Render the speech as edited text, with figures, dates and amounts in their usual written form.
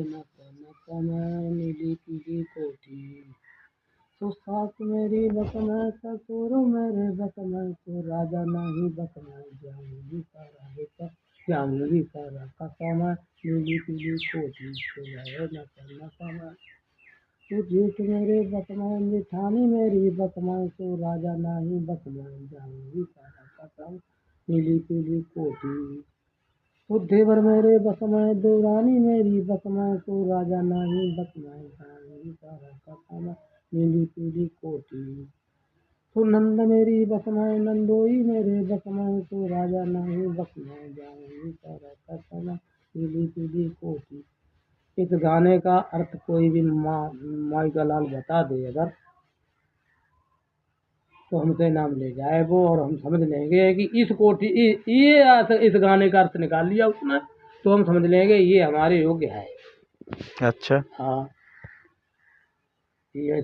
नक में नीली पीली कोठी। तो सास मेरी बक में ससुर मेरे बक में, तो राजा नहीं बक में जाऊंगी सारा बेटा, जाऊंगी सारा कसम नीली पीली कोठी तो रहे नक में। तो जेठ मेरे बक में मिठानी मेरी बक में, तो राजा नहीं बक में जाऊंगी सारा कसम नीली पीली कोठी। तो देवर मेरे बक में देवरानी मेरी बक में, तो राजा नहीं बक में जाऊंगी सारा कसम नीली पीली कोठी। तो नंद मेरी बक में नंदोई मेरे बक में, तो राजा नहीं बक में जाऊंगी सारा कसम नीली पीली कोठी। इस गाने का अर्थ कोई भी माई का लाल बता दे अगर, तो हमसे नाम ले जाए वो, और हम समझ लेंगे कि इस कोठी इस गाने का अर्थ निकाल लिया उसने, तो हम समझ लेंगे ये हमारे योग्य है। अच्छा। हाँ ये